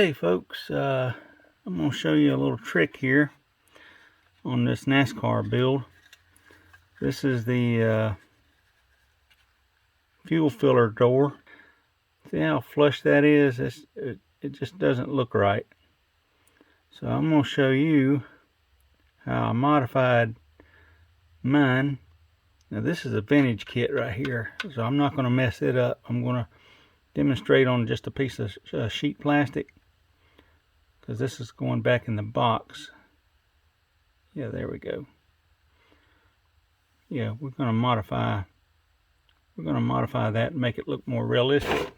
Okay folks, I'm going to show you a little trick here on this Nascar build. This is the fuel filler door. See how flush that is? It just doesn't look right. So I'm going to show you how I modified mine. Now this is a vintage kit right here, so I'm not going to mess it up. I'm going to demonstrate on just a piece of sheet plastic, because this is going back in the box. Yeah, there we go. Yeah, we're going to modify that and make it look more realistic.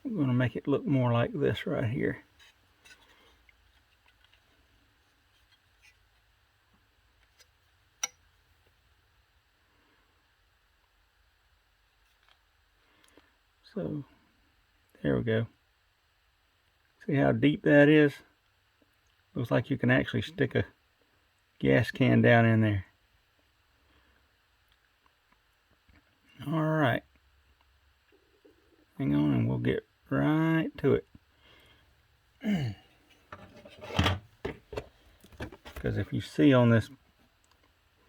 We're going to make it look more like this right here. So there we go. See how deep that is? Looks like you can actually stick a gas can down in there. Alright. Hang on and we'll get right to it. Because if you see on this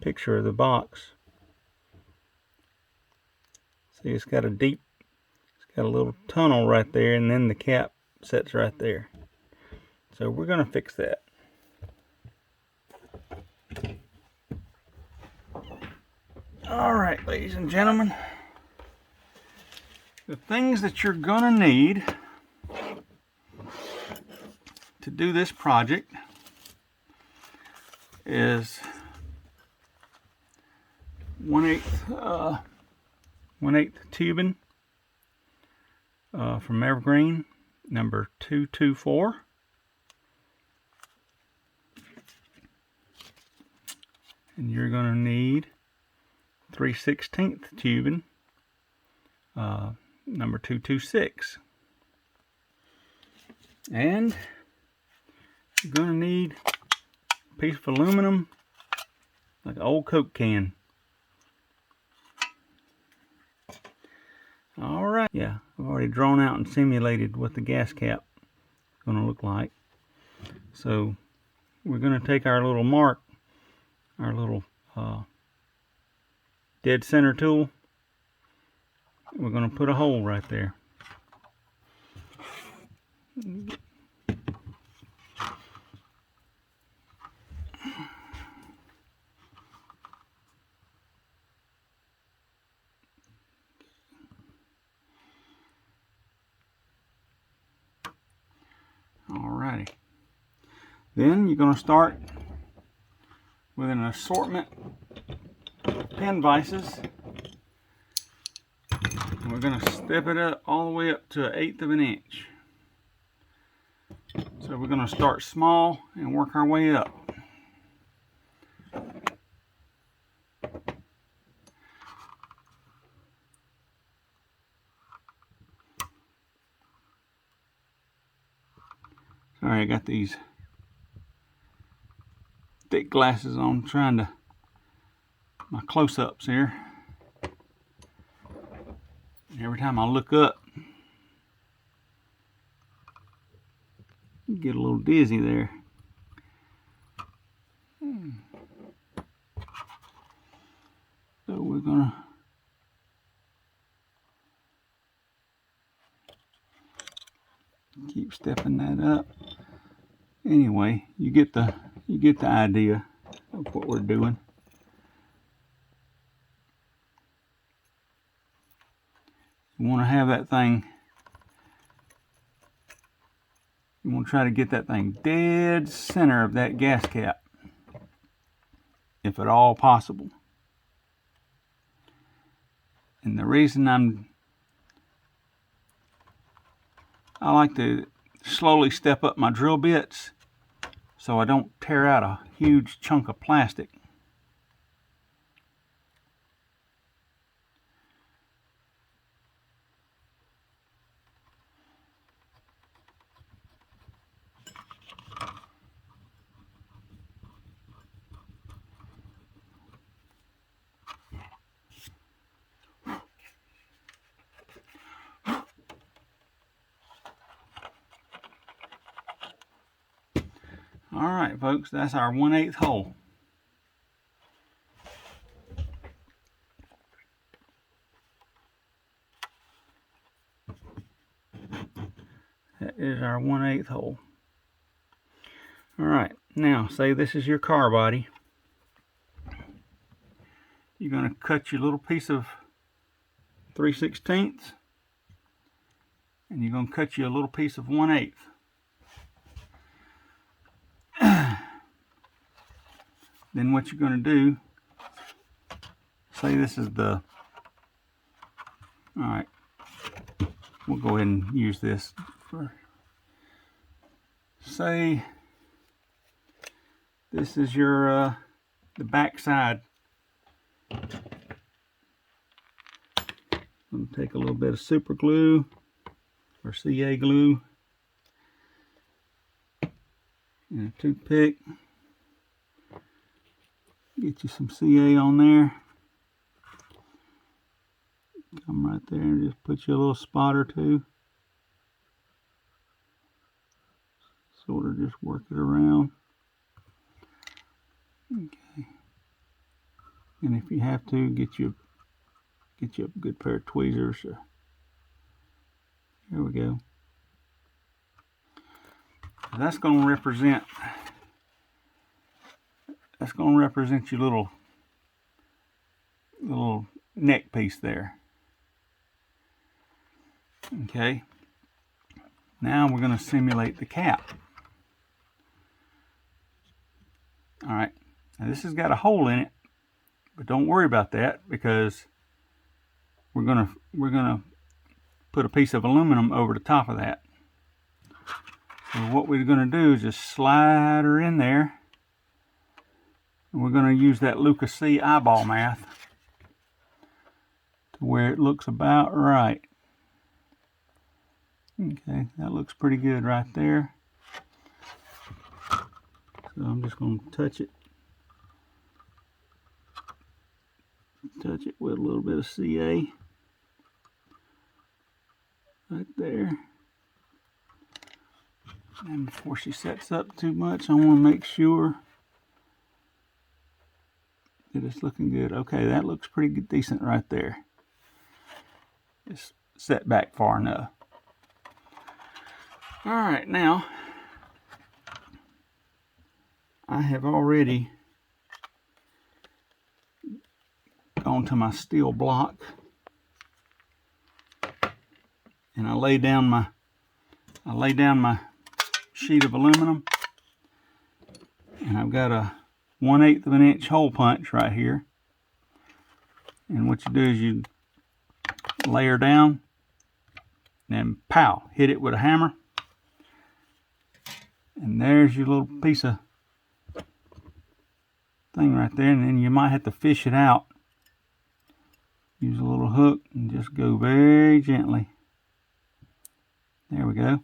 picture of the box, see it's got a little tunnel right there, and then the cap sits right there. So we're going to fix that. Alright, ladies and gentlemen, the things that you're going to need to do this project is 1/8 tubing from Evergreen, number 224. And you're going to need 3/16 tubing, number 226. And you're going to need a piece of aluminum, like an old Coke can. Alright, yeah, I've already drawn out and simulated what the gas cap is going to look like. So we're going to take our little mark, our little dead center tool. We're going to put a hole right there. Alrighty. Then you're going to start with an assortment of pin vices. And we're going to step it up all the way up to 1/8 of an inch. So we're going to start small and work our way up. Sorry, I got these thick glasses on, trying to my close-ups here. Every time I look up, you get a little dizzy there. So we're gonna keep stepping that up. Anyway, you get the idea of what we're doing. You want to have that thing, you want to try to get that thing dead center of that gas cap, if at all possible. And the reason I like to slowly step up my drill bits so I don't tear out a huge chunk of plastic. Alright folks, that's our 1/8 hole. That is our 1/8 hole. Alright, now say this is your car body. You're going to cut your little piece of 3/16, and you're going to cut you a little piece of 1/8. Then what you're going to do, say this is the, alright, we'll go ahead and use this for, say this is your the back side. I'm going to take a little bit of super glue or CA glue and a toothpick. Get you some CA on there. Come right there and just put you a little spot or two. Sort of just work it around. Okay. And if you have to, get you a good pair of tweezers. There we go. That's going to represent your little neck piece there. Okay. Now we're going to simulate the cap. All right. Now this has got a hole in it, but don't worry about that because we're gonna put a piece of aluminum over the top of that. So what we're gonna do is just slide her in there, and we're gonna use that Lucas C eyeball math to where it looks about right. Okay, that looks pretty good right there. So I'm just gonna touch it with a little bit of CA right there. And before she sets up too much, I want to make sure that it's looking good. Okay, that looks pretty good, decent right there. It's set back far enough. All right, now I have already gone to my steel block, and I lay down my sheet of aluminum, and I've got a 1/8 of an inch hole punch right here. And what you do is you lay her down and pow, hit it with a hammer, and there's your little piece of thing right there. And then you might have to fish it out. Use a little hook and just go very gently. There we go.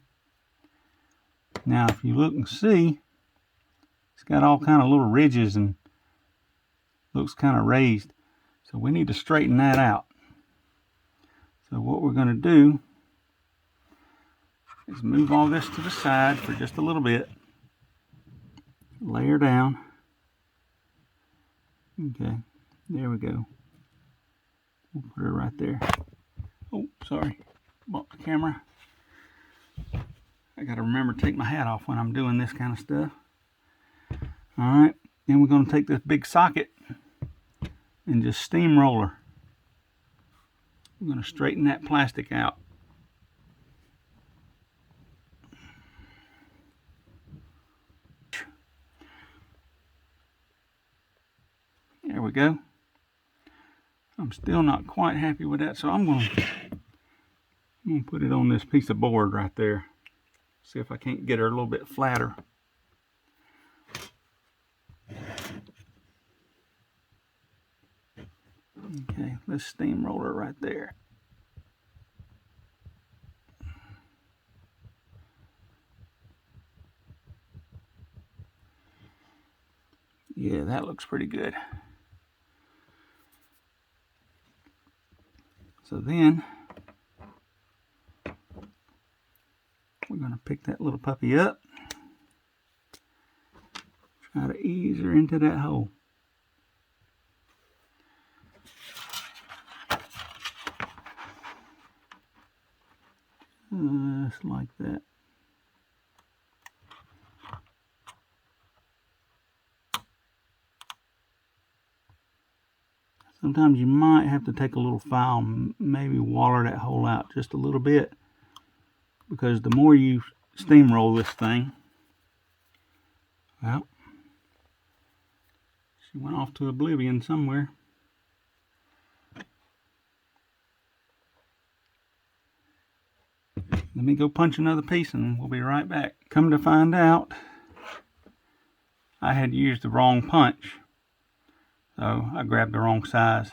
Now if you look and see, it's got all kind of little ridges and looks kind of raised. So we need to straighten that out. So what we're going to do is move all this to the side for just a little bit. Lay her down. Okay, there we go. We'll put her right there. Oh, sorry, bumped the camera. I got to remember to take my hat off when I'm doing this kind of stuff. All right, then we're going to take this big socket and just steamroll her. We're going to straighten that plastic out. There we go. I'm still not quite happy with that, so I'm going to put it on this piece of board right there. See if I can't get her a little bit flatter. Okay, let's steamroll her right there. Yeah, that looks pretty good. So then we're going to pick that little puppy up, into that hole. Just like that. Sometimes you might have to take a little file, maybe water that hole out just a little bit, because the more you steamroll this thing, well, she went off to oblivion somewhere. Let me go punch another piece and we'll be right back. Come to find out, I had used the wrong punch. So I grabbed the wrong size.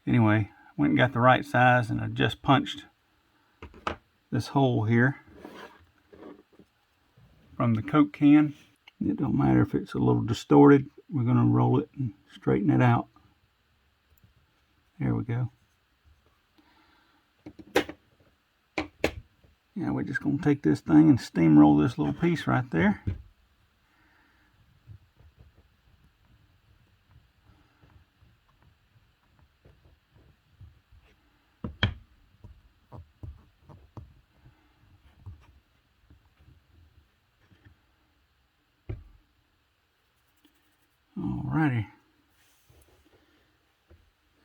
Anyway, went and got the right size, and I just punched this hole here from the Coke can. It don't matter if it's a little distorted. We're going to roll it and straighten it out. There we go. Yeah, we're just going to take this thing and steamroll this little piece right there. Alrighty.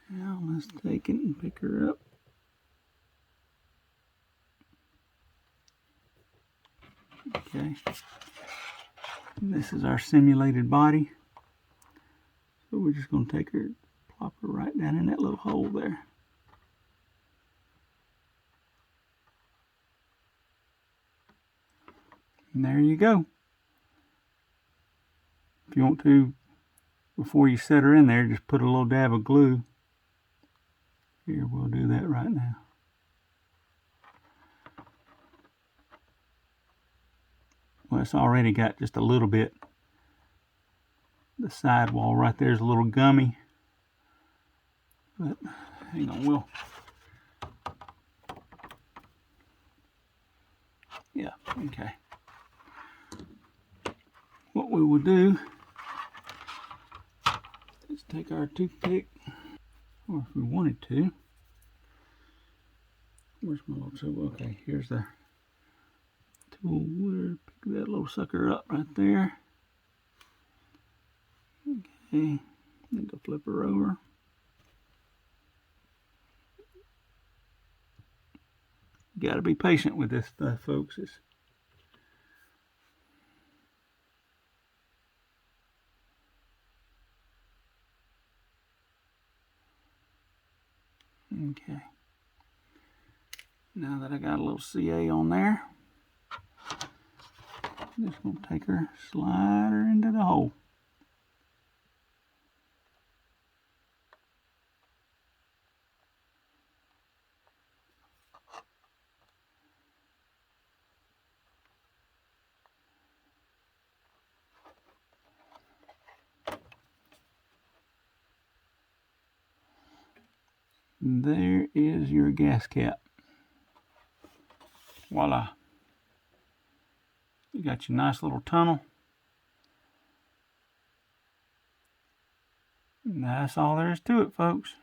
Now let's take it and pick her up. Okay. And this is our simulated body. So we're just going to take her, plop her right down in that little hole there. And there you go. If you want to, before you set her in there, just put a little dab of glue. Here, we'll do that right now. Well, it's already got just a little bit. The sidewall right there is a little gummy. But hang on, yeah, okay. What we will do is take our toothpick, or if we wanted to, where's my little tool? Okay, here's the tool. We'll pick that little sucker up right there. Okay, then go flip her over. You gotta be patient with this stuff, folks. Okay. Now that I got a little CA on there, I'm just going to take her, slide her into the hole. There is your gas cap. Voila. You got your nice little tunnel. And that's all there is to it, folks.